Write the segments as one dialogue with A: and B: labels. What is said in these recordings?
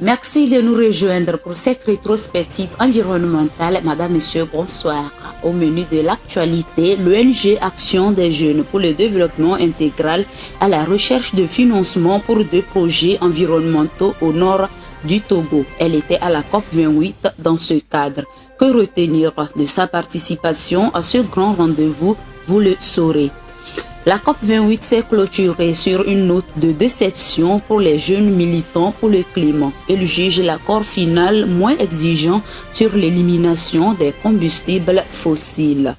A: Merci de nous rejoindre pour cette rétrospective environnementale. Madame, Monsieur, bonsoir. Au menu de l'actualité, l'ONG Action des jeunes pour le développement intégral à la recherche de financement pour 2 projets environnementaux au nord du Togo. Elle était à la COP 28 dans ce cadre. Que retenir de sa participation à ce grand rendez-vous? Vous le saurez. La COP 28 s'est clôturée sur une note de déception pour les jeunes militants pour le climat. Ils jugent l'accord final moins exigeant sur l'élimination des combustibles fossiles.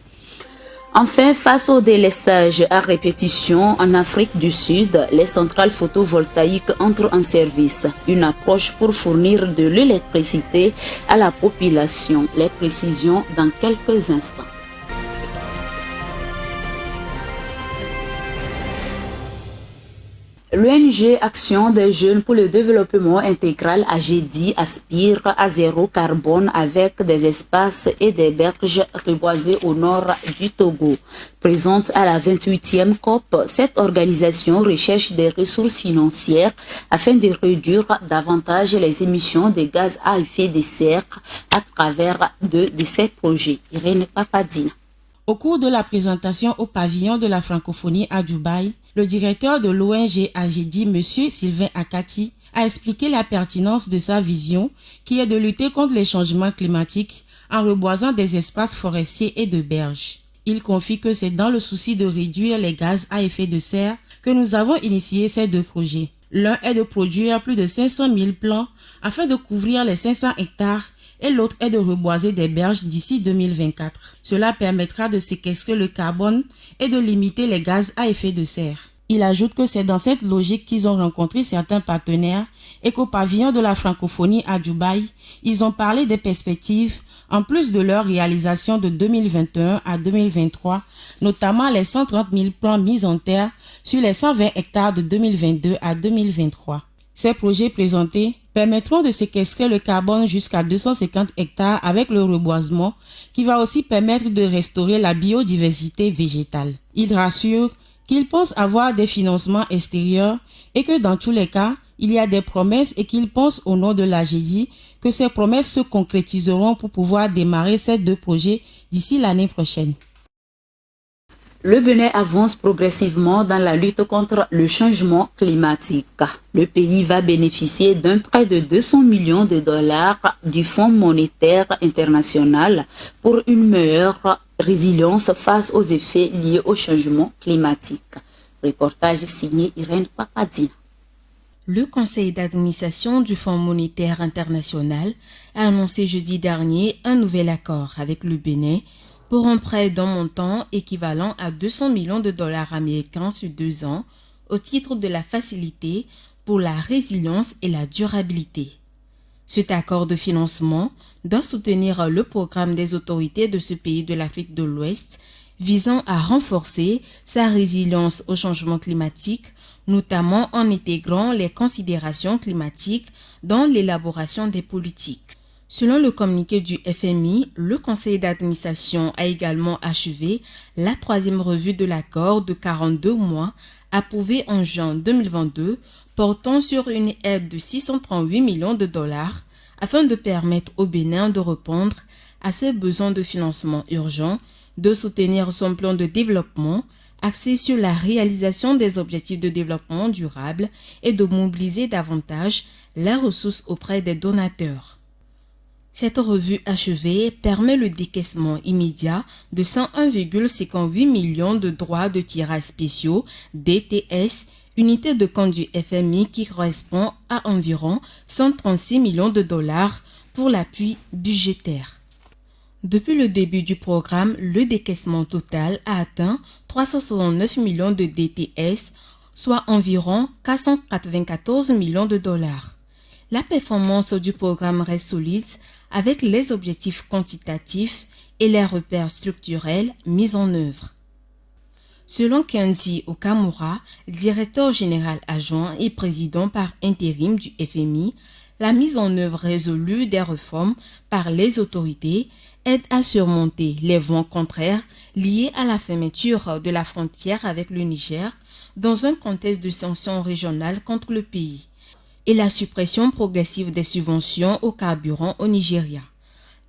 A: Enfin, face au délestage à répétition en Afrique du Sud, les centrales photovoltaïques entrent en service. Une approche pour fournir de l'électricité à la population. Les précisions dans quelques instants. L'ONG Action des jeunes pour le développement intégral AGEDI aspire à zéro carbone avec des espaces et des berges reboisés au nord du Togo. Présente à la 28e COP, cette organisation recherche des ressources financières afin de réduire davantage les émissions de gaz à effet de serre à travers de ses projets. Irène Papadina.
B: Au cours de la présentation au pavillon de la francophonie à Dubaï, le directeur de l'ONG AGEDI, M. Sylvain Akati, a expliqué la pertinence de sa vision qui est de lutter contre les changements climatiques en reboisant des espaces forestiers et de berges. Il confie que c'est dans le souci de réduire les gaz à effet de serre que nous avons initié ces 2 projets. L'un est de produire plus de 500 000 plants afin de couvrir les 500 hectares et l'autre est de reboiser des berges d'ici 2024. Cela permettra de séquestrer le carbone et de limiter les gaz à effet de serre. Il ajoute que c'est dans cette logique qu'ils ont rencontré certains partenaires et qu'au pavillon de la francophonie à Dubaï, ils ont parlé des perspectives en plus de leur réalisation de 2021 à 2023, notamment les 130 000 plants mis en terre sur les 120 hectares de 2022 à 2023. Ces projets présentés permettront de séquestrer le carbone jusqu'à 250 hectares avec le reboisement qui va aussi permettre de restaurer la biodiversité végétale. Il rassure qu'il pense avoir des financements extérieurs et que dans tous les cas, il y a des promesses et qu'il pense au nom de l'AGEDI que ces promesses se concrétiseront pour pouvoir démarrer ces 2 projets d'ici l'année prochaine.
A: Le Bénin avance progressivement dans la lutte contre le changement climatique. Le pays va bénéficier d'un prêt de 200 millions de dollars du Fonds monétaire international pour une meilleure résilience face aux effets liés au changement climatique. Reportage signé Irène Papadina.
C: Le conseil d'administration du Fonds monétaire international a annoncé jeudi dernier un nouvel accord avec le Bénin pour un prêt d'un montant équivalent à 200 millions de dollars américains sur 2 ans au titre de la facilité pour la résilience et la durabilité. Cet accord de financement doit soutenir le programme des autorités de ce pays de l'Afrique de l'Ouest visant à renforcer sa résilience au changement climatique, notamment en intégrant les considérations climatiques dans l'élaboration des politiques. Selon le communiqué du FMI, le conseil d'administration a également achevé la 3e revue de l'accord de 42 mois approuvé en juin 2022 portant sur une aide de 638 millions de dollars afin de permettre au Bénin de répondre à ses besoins de financement urgents, de soutenir son plan de développement axé sur la réalisation des objectifs de développement durable et de mobiliser davantage les ressources auprès des donateurs. Cette revue achevée permet le décaissement immédiat de 101,58 millions de droits de tirage spéciaux DTS, unité de compte du FMI qui correspond à environ 136 millions de dollars pour l'appui budgétaire. Depuis le début du programme, le décaissement total a atteint 369 millions de DTS, soit environ 494 millions de dollars. La performance du programme reste solide avec les objectifs quantitatifs et les repères structurels mis en œuvre. Selon Kenzi Okamura, directeur général adjoint et président par intérim du FMI, la mise en œuvre résolue des réformes par les autorités aide à surmonter les vents contraires liés à la fermeture de la frontière avec le Niger dans un contexte de sanctions régionales contre le pays. et la suppression progressive des subventions au carburant au Nigeria.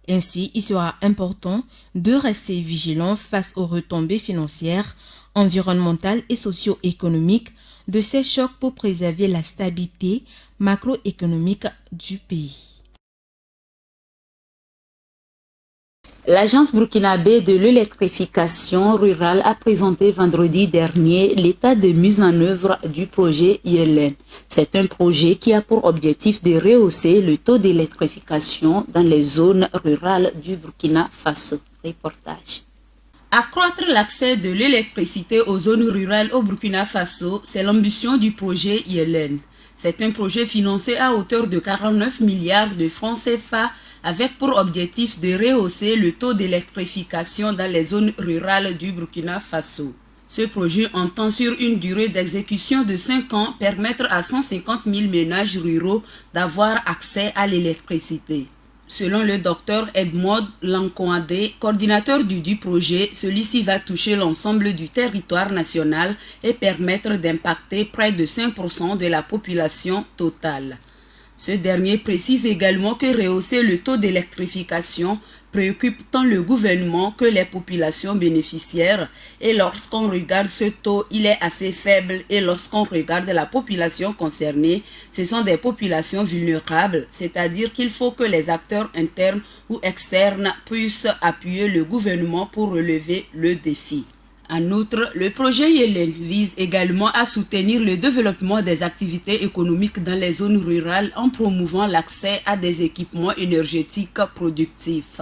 C: Ainsi, il sera important de rester vigilant face aux retombées financières, environnementales et socio-économiques de ces chocs pour préserver la stabilité macroéconomique du pays.
A: L'Agence burkinabé de l'électrification rurale a présenté vendredi dernier l'état de mise en œuvre du projet IELEN. C'est un projet qui a pour objectif de rehausser le taux d'électrification dans les zones rurales du Burkina Faso. Reportage. Accroître l'accès de l'électricité aux zones rurales au Burkina Faso, c'est l'ambition du projet IELEN. C'est un projet financé à hauteur de 49 milliards de francs CFA avec pour objectif de rehausser le taux d'électrification dans les zones rurales du Burkina Faso. Ce projet entend sur une durée d'exécution de 5 ans permettre à 150 000 ménages ruraux d'avoir accès à l'électricité. Selon le docteur Edmond Lankoandé, coordinateur du projet, celui-ci va toucher l'ensemble du territoire national et permettre d'impacter près de 5% de la population totale. Ce dernier précise également que rehausser le taux d'électrification préoccupe tant le gouvernement que les populations bénéficiaires. Et lorsqu'on regarde ce taux, il est assez faible. Et lorsqu'on regarde la population concernée, ce sont des populations vulnérables. C'est-à-dire qu'il faut que les acteurs internes ou externes puissent appuyer le gouvernement pour relever le défi. En outre, le projet IELEN vise également à soutenir le développement des activités économiques dans les zones rurales en promouvant l'accès à des équipements énergétiques productifs.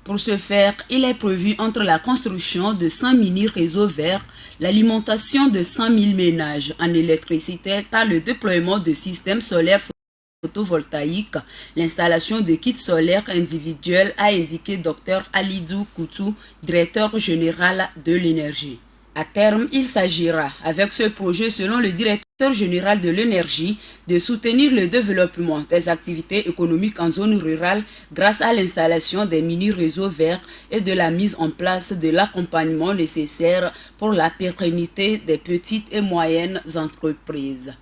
A: Pour ce faire, il est prévu entre la construction de 100 mini-réseaux verts, l'alimentation de 100 000 ménages en électricité par le déploiement de systèmes solaires photovoltaïques, l'installation de kits solaires individuels, a indiqué Dr Alidou Koutou, directeur général de l'énergie. À terme, il s'agira, avec ce projet, selon le directeur général de l'énergie, de soutenir le développement des activités économiques en zone rurale grâce à l'installation des mini-réseaux verts et de la mise en place de l'accompagnement nécessaire pour la pérennité des petites et moyennes entreprises.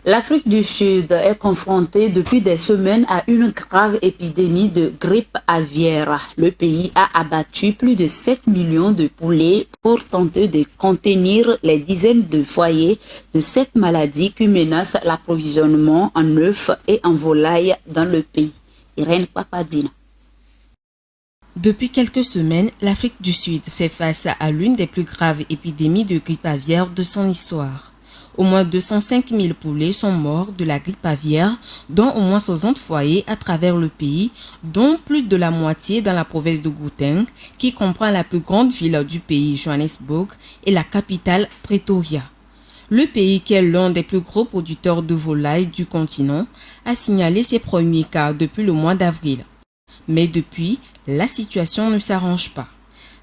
A: L'Afrique du Sud est confrontée depuis des semaines à une grave épidémie de grippe aviaire. Le pays a abattu plus de 7 millions de poulets pour tenter de contenir les dizaines de foyers de cette maladie qui menace l'approvisionnement en œufs et en volailles dans le pays. Irène Papadina.
C: Depuis quelques semaines, l'Afrique du Sud fait face à l'une des plus graves épidémies de grippe aviaire de son histoire. Au moins 205 000 poulets sont morts de la grippe aviaire, dont au moins 60 foyers à travers le pays, dont plus de la moitié dans la province de Gauteng, qui comprend la plus grande ville du pays, Johannesburg, et la capitale, Pretoria. Le pays, qui est l'un des plus gros producteurs de volailles du continent, a signalé ses premiers cas depuis le mois d'avril. Mais depuis, la situation ne s'arrange pas.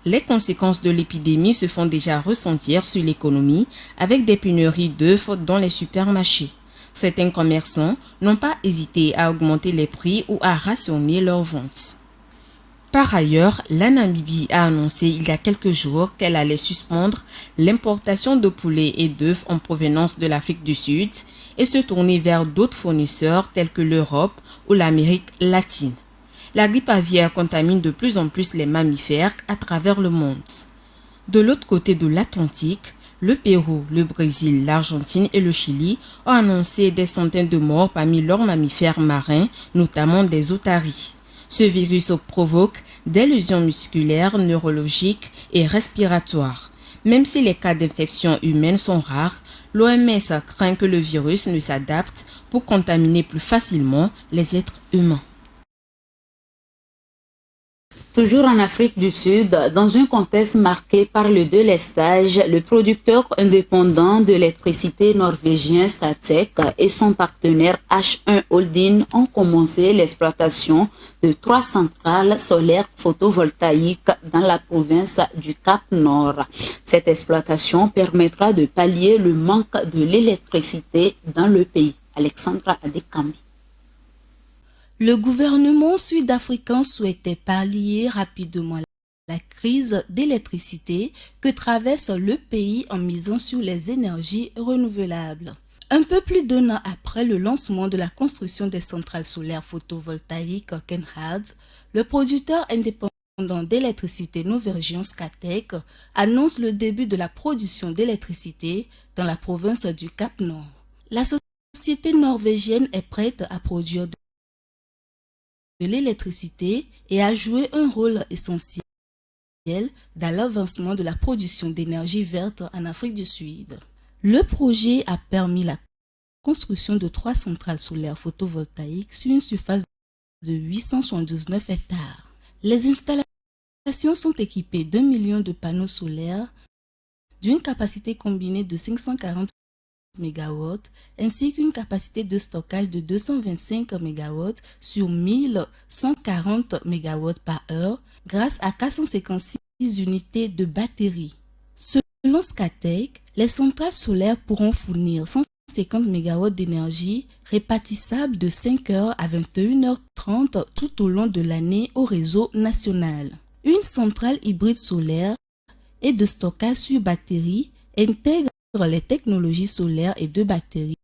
C: Les conséquences de l'épidémie se font déjà ressentir sur l'économie avec des pénuries d'œufs dans les supermarchés. Certains commerçants n'ont pas hésité à augmenter les prix ou à rationner leurs ventes. Par ailleurs, la Namibie a annoncé il y a quelques jours qu'elle allait suspendre l'importation de poulets et d'œufs en provenance de l'Afrique du Sud et se tourner vers d'autres fournisseurs tels que l'Europe ou l'Amérique latine. La grippe aviaire contamine de plus en plus les mammifères à travers le monde. De l'autre côté de l'Atlantique, le Pérou, le Brésil, l'Argentine et le Chili ont annoncé des centaines de morts parmi leurs mammifères marins, notamment des otaries. Ce virus provoque des lésions musculaires, neurologiques et respiratoires. Même si les cas d'infection humaine sont rares, l'OMS craint que le virus ne s'adapte pour contaminer plus facilement les êtres humains.
A: Toujours en Afrique du Sud, dans un contexte marqué par le délestage, le producteur indépendant de l'électricité norvégien Statec et son partenaire H1 Holding ont commencé l'exploitation de 3 centrales solaires photovoltaïques dans la province du Cap-Nord. Cette exploitation permettra de pallier le manque de l'électricité dans le pays. Alexandra Adekambi.
D: Le gouvernement sud-africain souhaitait pallier rapidement la crise d'électricité que traverse le pays en misant sur les énergies renouvelables. Un peu plus d'1 an après le lancement de la construction des centrales solaires photovoltaïques Kenhardt, le producteur indépendant d'électricité norvégien Scatec annonce le début de la production d'électricité dans la province du Cap-Nord. La société norvégienne est prête à produire de l'électricité et à jouer un rôle essentiel dans l'avancement de la production d'énergie verte en Afrique du Sud. Le projet a permis la construction de 3 centrales solaires photovoltaïques sur une surface de 879 hectares. Les installations sont équipées d'1 million de panneaux solaires d'une capacité combinée de 540 MW ainsi qu'une capacité de stockage de 225 MW sur 1140 MW par heure grâce à 456 unités de batterie. Selon Scatec, les centrales solaires pourront fournir 150 MW d'énergie répartissable de 5h à 21h30 tout au long de l'année au réseau national. Une centrale hybride solaire et de stockage sur batterie intègre les technologies solaires et de batterie,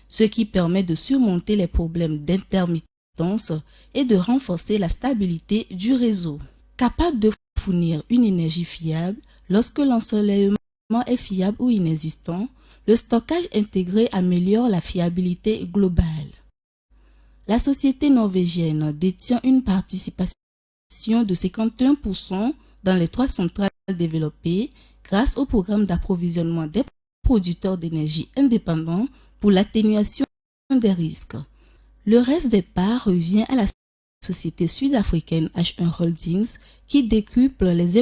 D: ce qui permet de surmonter les problèmes d'intermittence et de renforcer la stabilité du réseau. Capable de fournir une énergie fiable, lorsque l'ensoleillement est fiable ou inexistant, le stockage intégré améliore la fiabilité globale. La société norvégienne détient une participation de 51% dans les 3 centrales développées grâce au programme d'approvisionnement des producteurs d'énergie indépendants pour l'atténuation des risques. Le reste des parts revient à la société sud-africaine H1 Holdings qui décuple les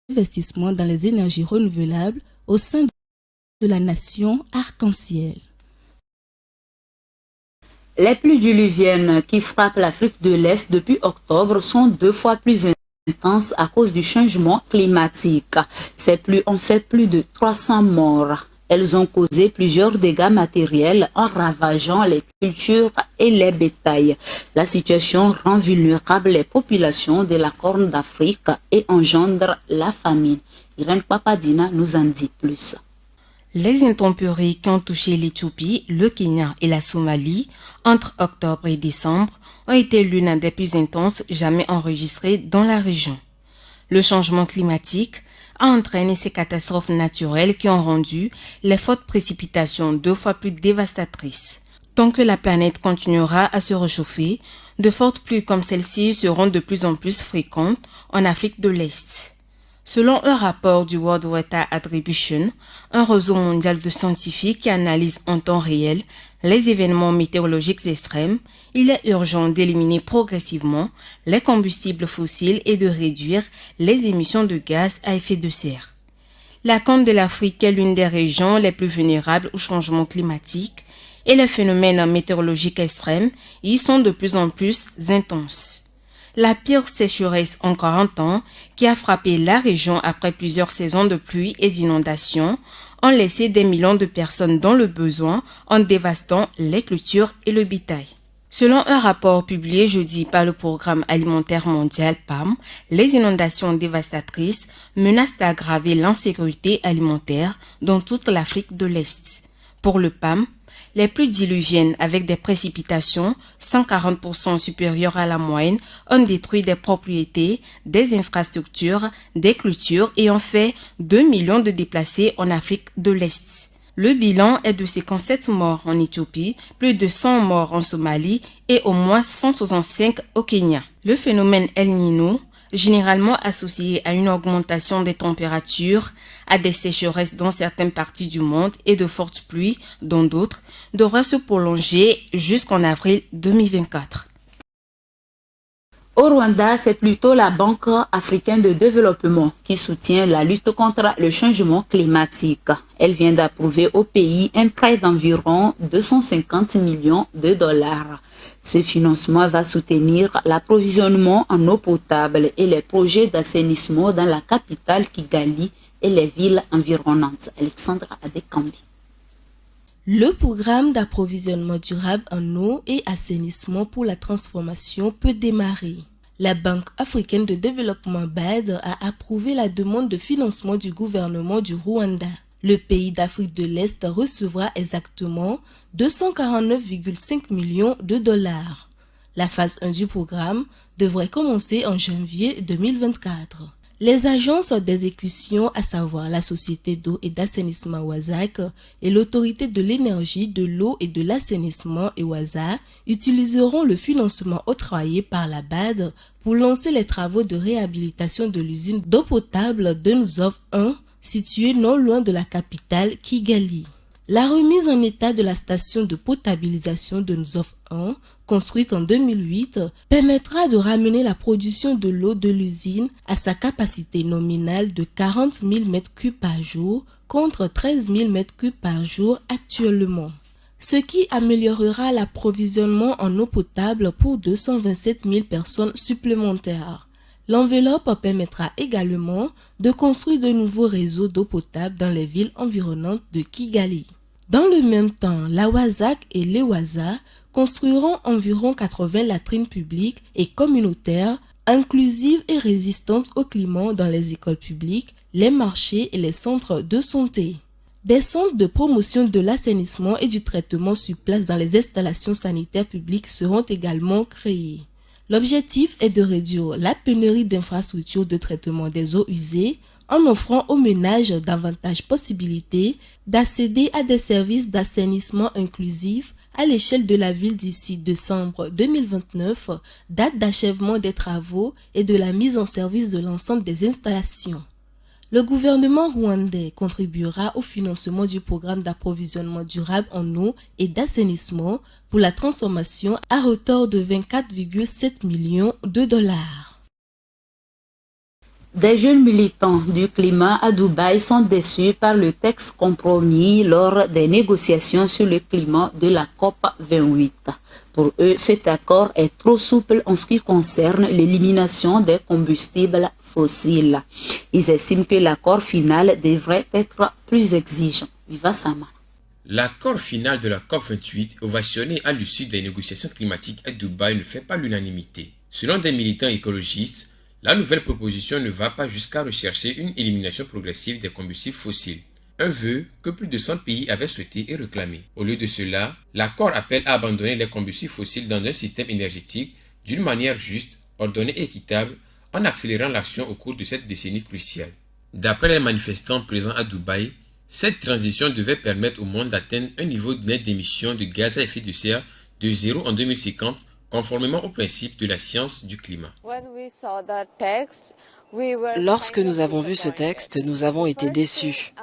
D: investissements dans les énergies renouvelables au sein de la nation arc-en-ciel.
A: Les pluies diluviennes qui frappent l'Afrique de l'Est depuis octobre sont 2 fois plus intenses à cause du changement climatique. Ces pluies ont fait plus de 300 morts. Elles ont causé plusieurs dégâts matériels en ravageant les cultures et les bétails. La situation rend vulnérables les populations de la Corne d'Afrique et engendre la famine. Irène Papadina nous en dit plus.
C: Les intempéries qui ont touché l'Éthiopie, le Kenya et la Somalie entre octobre et décembre ont été l'une des plus intenses jamais enregistrées dans la région. Le changement climatique a entraîné ces catastrophes naturelles qui ont rendu les fortes précipitations 2 fois plus dévastatrices. Tant que la planète continuera à se réchauffer, de fortes pluies comme celle-ci seront de plus en plus fréquentes en Afrique de l'Est. Selon un rapport du World Weather Attribution, un réseau mondial de scientifiques qui analyse en temps réel les événements météorologiques extrêmes, il est urgent d'éliminer progressivement les combustibles fossiles et de réduire les émissions de gaz à effet de serre. La Corne de l'Afrique est l'une des régions les plus vulnérables au changement climatique et les phénomènes météorologiques extrêmes y sont de plus en plus intenses. La pire sécheresse en 40 ans, qui a frappé la région après plusieurs saisons de pluie et d'inondations, ont laissé des millions de personnes dans le besoin en dévastant les cultures et le bétail. Selon un rapport publié jeudi par le Programme alimentaire mondial PAM, les inondations dévastatrices menacent d'aggraver l'insécurité alimentaire dans toute l'Afrique de l'Est. Pour le PAM, les pluies diluviennes avec des précipitations 140% supérieures à la moyenne ont détruit des propriétés, des infrastructures, des cultures et ont fait 2 millions de déplacés en Afrique de l'Est. Le bilan est de 57 morts en Éthiopie, plus de 100 morts en Somalie et au moins 165 au Kenya. Le phénomène El Niño, généralement associé à une augmentation des températures, à des sécheresses dans certaines parties du monde et de fortes pluies dans d'autres, devrait se prolonger jusqu'en avril 2024.
A: Au Rwanda, c'est plutôt la Banque africaine de développement qui soutient la lutte contre le changement climatique. Elle vient d'approuver au pays un prêt d'environ 250 millions de dollars. Ce financement va soutenir l'approvisionnement en eau potable et les projets d'assainissement dans la capitale Kigali et les villes environnantes. Alexandra Adekambi.
D: Le programme d'approvisionnement durable en eau et assainissement pour la transformation peut démarrer. La Banque africaine de développement BAD a approuvé la demande de financement du gouvernement du Rwanda. Le pays d'Afrique de l'Est recevra exactement 249,5 millions de dollars. La phase 1 du programme devrait commencer en janvier 2024. Les agences d'exécution, à savoir la Société d'eau et d'assainissement WASAC et l'Autorité de l'énergie, de l'eau et de l'assainissement EWASA, utiliseront le financement octroyé par la BAD pour lancer les travaux de réhabilitation de l'usine d'eau potable de Nzov 1, située non loin de la capitale Kigali. La remise en état de la station de potabilisation de Nzov 1, construite en 2008, permettra de ramener la production de l'eau de l'usine à sa capacité nominale de 40 000 m3 par jour contre 13 000 m3 par jour actuellement, ce qui améliorera l'approvisionnement en eau potable pour 227 000 personnes supplémentaires. L'enveloppe permettra également de construire de nouveaux réseaux d'eau potable dans les villes environnantes de Kigali. Dans le même temps, la WASAC et l'EWASA construiront environ 80 latrines publiques et communautaires, inclusives et résistantes au climat dans les écoles publiques, les marchés et les centres de santé. Des centres de promotion de l'assainissement et du traitement sur place dans les installations sanitaires publiques seront également créés. L'objectif est de réduire la pénurie d'infrastructures de traitement des eaux usées en offrant aux ménages davantage possibilités d'accéder à des services d'assainissement inclusifs à l'échelle de la ville d'ici décembre 2029, date d'achèvement des travaux et de la mise en service de l'ensemble des installations. Le gouvernement rwandais contribuera au financement du programme d'approvisionnement durable en eau et d'assainissement pour la transformation à hauteur de 24,7 millions de dollars.
A: Des jeunes militants du climat à Dubaï sont déçus par le texte compromis lors des négociations sur le climat de la COP28. Pour eux, cet accord est trop souple en ce qui concerne l'élimination des combustibles fossiles. Ils estiment que l'accord final devrait être plus exigeant. Viva Sama.
E: L'accord final de la COP28, ovationné à l'issue des négociations climatiques à Dubaï, ne fait pas l'unanimité. Selon des militants écologistes, la nouvelle proposition ne va pas jusqu'à rechercher une élimination progressive des combustibles fossiles, un vœu que plus de 100 pays avaient souhaité et réclamé. Au lieu de cela, l'accord appelle à abandonner les combustibles fossiles dans un système énergétique d'une manière juste, ordonnée et équitable, en accélérant l'action au cours de cette décennie cruciale. D'après les manifestants présents à Dubaï, cette transition devait permettre au monde d'atteindre un niveau net d'émissions de gaz à effet de serre de 0 en 2050, conformément au principe de la science du climat.
F: Lorsque nous avons vu ce texte, nous avons été déçus.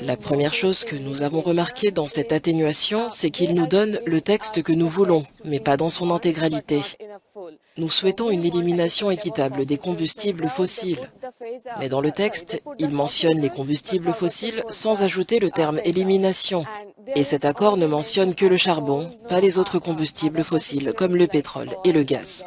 F: La première chose que nous avons remarqué dans cette atténuation, c'est qu'il nous donne le texte que nous voulons, mais pas dans son intégralité. Nous souhaitons une élimination équitable des combustibles fossiles. Mais dans le texte, il mentionne les combustibles fossiles sans ajouter le terme élimination. Et cet accord ne mentionne que le charbon, pas les autres combustibles fossiles comme le pétrole et le gaz.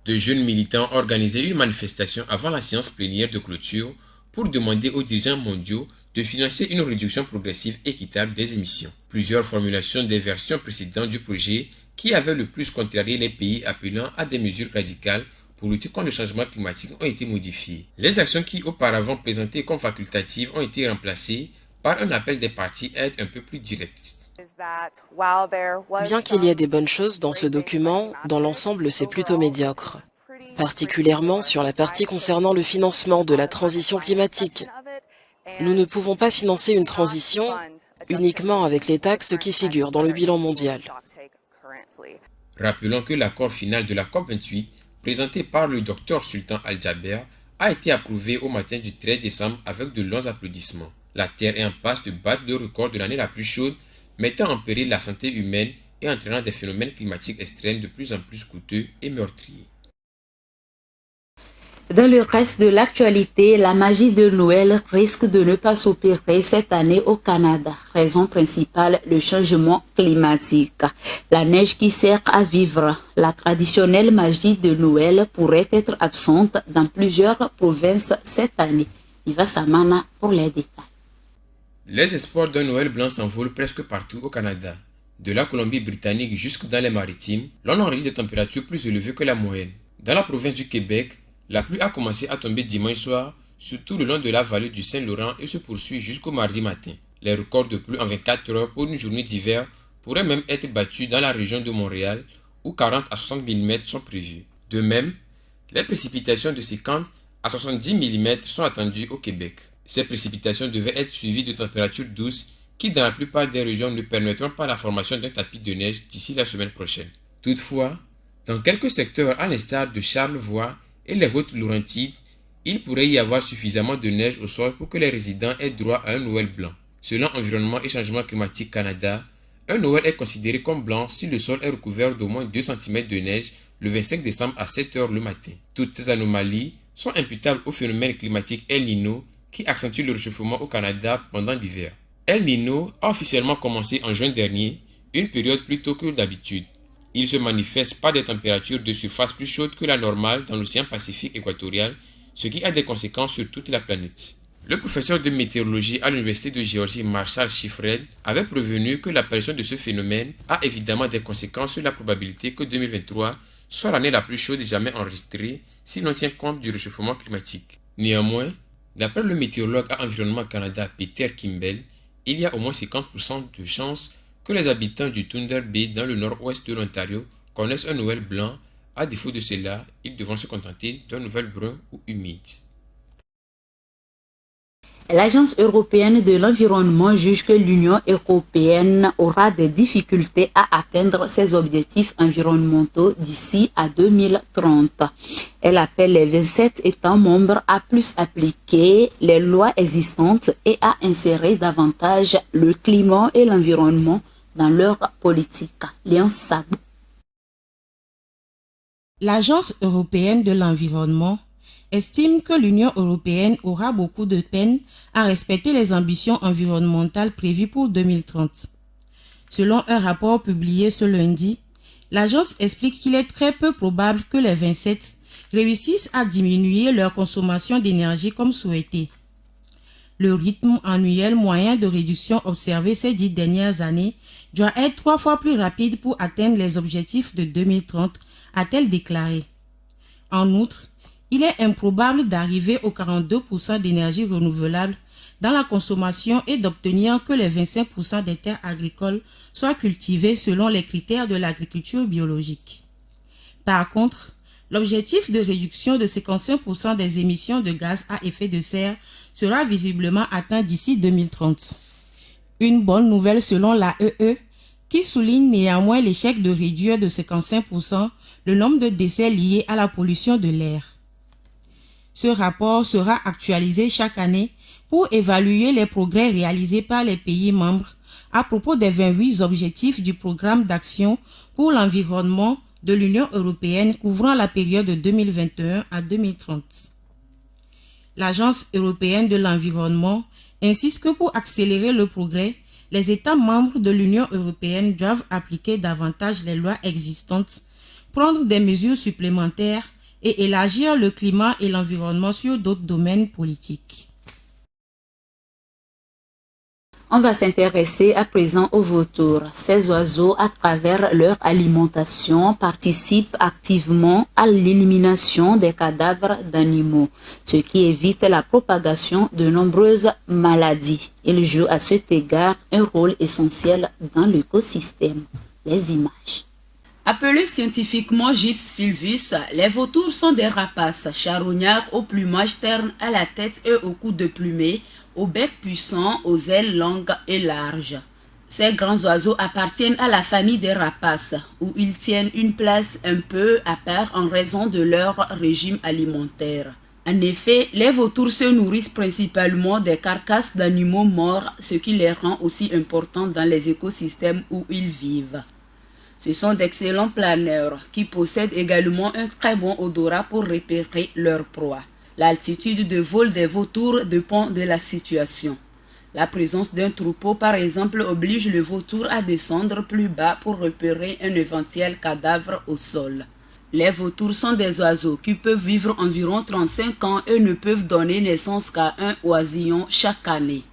E: De jeunes militants ont organisé une manifestation avant la séance plénière de clôture pour demander aux dirigeants mondiaux de financer une réduction progressive équitable des émissions. Plusieurs formulations des versions précédentes du projet qui avaient le plus contrarié les pays appelant à des mesures radicales pour lutter contre le changement climatique ont été modifiées. Les actions qui auparavant présentées comme facultatives ont été remplacées par un appel des parties à être un peu plus direct.
F: Bien qu'il y ait des bonnes choses dans ce document, dans l'ensemble c'est plutôt médiocre. Particulièrement sur la partie concernant le financement de la transition climatique. Nous ne pouvons pas financer une transition uniquement avec les taxes qui figurent dans le bilan mondial.
E: Rappelons que l'accord final de la COP28, présenté par le Dr Sultan Al-Jaber, a été approuvé au matin du 13 décembre avec de longs applaudissements. La Terre est en passe de battre le record de l'année la plus chaude, mettant en péril la santé humaine et entraînant des phénomènes climatiques extrêmes de plus en plus coûteux et meurtriers.
A: Dans le reste de l'actualité, la magie de Noël risque de ne pas s'opérer cette année au Canada. Raison principale, le changement climatique. La neige qui sert à vivre. La traditionnelle magie de Noël pourrait être absente dans plusieurs provinces cette année. Viva Samana pour les détails.
E: Les espoirs d'un Noël blanc s'envolent presque partout au Canada. De la Colombie-Britannique jusque dans les maritimes, l'on enregistre des températures plus élevées que la moyenne. Dans la province du Québec, la pluie a commencé à tomber dimanche soir, surtout le long de la vallée du Saint-Laurent et se poursuit jusqu'au mardi matin. Les records de pluie en 24 heures pour une journée d'hiver pourraient même être battus dans la région de Montréal où 40 à 60 mm sont prévus. De même, les précipitations de 50 à 70 mm sont attendues au Québec. Ces précipitations devaient être suivies de températures douces qui dans la plupart des régions ne permettront pas la formation d'un tapis de neige d'ici la semaine prochaine. Toutefois, dans quelques secteurs à l'instar de Charlevoix et les Hautes-Laurentides, il pourrait y avoir suffisamment de neige au sol pour que les résidents aient droit à un Noël blanc. Selon Environnement et Changement climatique Canada, un Noël est considéré comme blanc si le sol est recouvert d'au moins 2 cm de neige le 25 décembre à 7 h le matin. Toutes ces anomalies sont imputables au phénomène climatique El Niño qui accentue le réchauffement au Canada pendant l'hiver. El Niño a officiellement commencé en juin dernier, une période plus tôt que d'habitude. Il se manifeste par des températures de surface plus chaudes que la normale dans l'océan Pacifique équatorial, ce qui a des conséquences sur toute la planète. Le professeur de météorologie à l'Université de Géorgie Marshall Shifrin avait prévenu que l'apparition de ce phénomène a évidemment des conséquences sur la probabilité que 2023 soit l'année la plus chaude jamais enregistrée si l'on tient compte du réchauffement climatique. Néanmoins, d'après le météorologue à Environnement Canada Peter Kimball, il y a au moins 50% de chances que les habitants du Thunder Bay dans le nord-ouest de l'Ontario connaissent un Noël blanc. À défaut de cela, ils devront se contenter d'un Noël brun ou humide.
A: L'Agence européenne de l'environnement juge que l'Union européenne aura des difficultés à atteindre ses objectifs environnementaux d'ici à 2030. Elle appelle les 27 États membres à plus appliquer les lois existantes et à insérer davantage le climat et l'environnement dans leur politique. Léon Sabou.
B: L'Agence européenne de l'environnement estime que l'Union européenne aura beaucoup de peine à respecter les ambitions environnementales prévues pour 2030. Selon un rapport publié ce lundi, l'agence explique qu'il est très peu probable que les 27 réussissent à diminuer leur consommation d'énergie comme souhaité. Le rythme annuel moyen de réduction observé ces 10 dernières années doit être 3 fois plus rapide pour atteindre les objectifs de 2030, a-t-elle déclaré. En outre, il est improbable d'arriver aux 42% d'énergie renouvelable dans la consommation et d'obtenir que les 25% des terres agricoles soient cultivées selon les critères de l'agriculture biologique. Par contre, l'objectif de réduction de 55% des émissions de gaz à effet de serre sera visiblement atteint d'ici 2030. Une bonne nouvelle selon l'AEE, qui souligne néanmoins l'échec de réduire de 55% le nombre de décès liés à la pollution de l'air. Ce rapport sera actualisé chaque année pour évaluer les progrès réalisés par les pays membres à propos des 28 objectifs du programme d'action pour l'environnement de l'Union européenne couvrant la période de 2021 à 2030. L'Agence européenne de l'environnement insiste que pour accélérer le progrès, les États membres de l'Union européenne doivent appliquer davantage les lois existantes, prendre des mesures supplémentaires et élargir le climat et l'environnement sur d'autres domaines politiques.
A: On va s'intéresser à présent aux vautours. Ces oiseaux, à travers leur alimentation, participent activement à l'élimination des cadavres d'animaux, ce qui évite la propagation de nombreuses maladies. Ils jouent à cet égard un rôle essentiel dans l'écosystème. Les images. Appelés scientifiquement Gyps fulvus, les vautours sont des rapaces charognards au plumage terne à la tête et au cou de plumée, au bec puissant, aux ailes longues et larges. Ces grands oiseaux appartiennent à la famille des rapaces, où ils tiennent une place un peu à part en raison de leur régime alimentaire. En effet, les vautours se nourrissent principalement des carcasses d'animaux morts, ce qui les rend aussi importants dans les écosystèmes où ils vivent. Ce sont d'excellents planeurs qui possèdent également un très bon odorat pour repérer leur proie. L'altitude de vol des vautours dépend de la situation. La présence d'un troupeau, par exemple, oblige le vautour à descendre plus bas pour repérer un éventuel cadavre au sol. Les vautours sont des oiseaux qui peuvent vivre environ 35 ans et ne peuvent donner naissance qu'à un oisillon chaque année.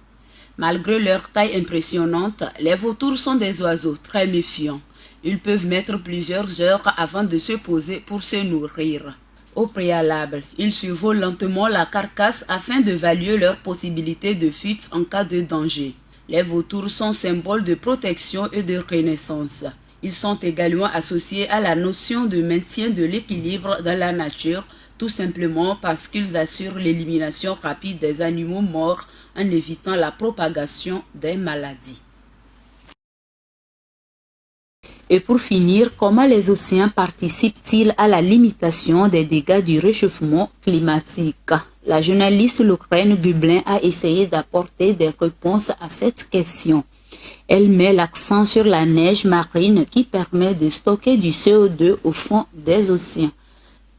A: Malgré leur taille impressionnante, les vautours sont des oiseaux très méfiants. Ils peuvent mettre plusieurs heures avant de se poser pour se nourrir. Au préalable, ils survolent lentement la carcasse afin d'évaluer leurs possibilités de fuite en cas de danger. Les vautours sont symboles de protection et de renaissance. Ils sont également associés à la notion de maintien de l'équilibre dans la nature, tout simplement parce qu'ils assurent l'élimination rapide des animaux morts en évitant la propagation des maladies. Et pour finir, comment les océans participent-ils à la limitation des dégâts du réchauffement climatique? La journaliste Lorraine Gublin a essayé d'apporter des réponses à cette question. Elle met l'accent sur la neige marine qui permet de stocker du CO2 au fond des océans.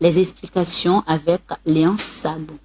A: Les explications avec Léon Sabou.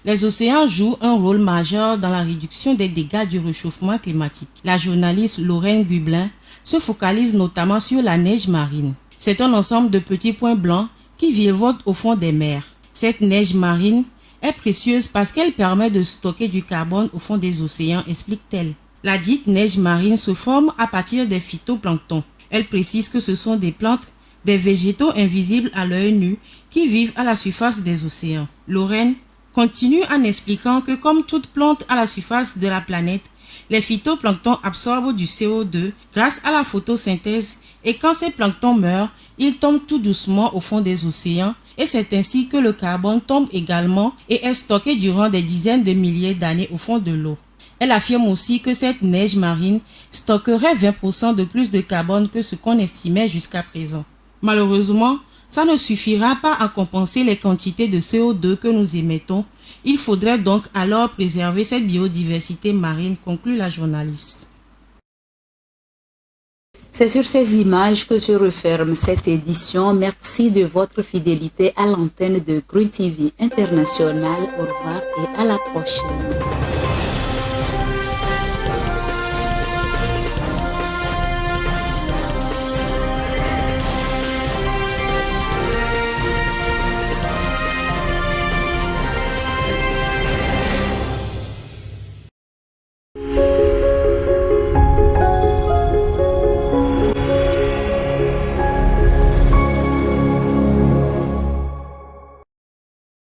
B: Les océans jouent un rôle majeur dans la réduction des dégâts du réchauffement climatique. La journaliste Lorraine Gublin se focalise notamment sur la neige marine. C'est un ensemble de petits points blancs qui virevoltent au fond des mers. Cette neige marine est précieuse parce qu'elle permet de stocker du carbone au fond des océans, explique-t-elle. La dite neige marine se forme à partir des phytoplanctons. Elle précise que ce sont des plantes, des végétaux invisibles à l'œil nu qui vivent à la surface des océans. Lorraine continue en expliquant que comme toute plante à la surface de la planète, les phytoplanctons absorbent du CO2 grâce à la photosynthèse et quand ces planctons meurent, ils tombent tout doucement au fond des océans et c'est ainsi que le carbone tombe également et est stocké durant des dizaines de milliers d'années au fond de l'eau. Elle affirme aussi que cette neige marine stockerait 20% de plus de carbone que ce qu'on estimait jusqu'à présent. Malheureusement, ça ne suffira pas à compenser les quantités de CO2 que nous émettons. Il faudrait donc alors préserver cette biodiversité marine, conclut la journaliste.
A: C'est sur ces images que je referme cette édition. Merci de votre fidélité à l'antenne de Green TV International. Au revoir et à la prochaine.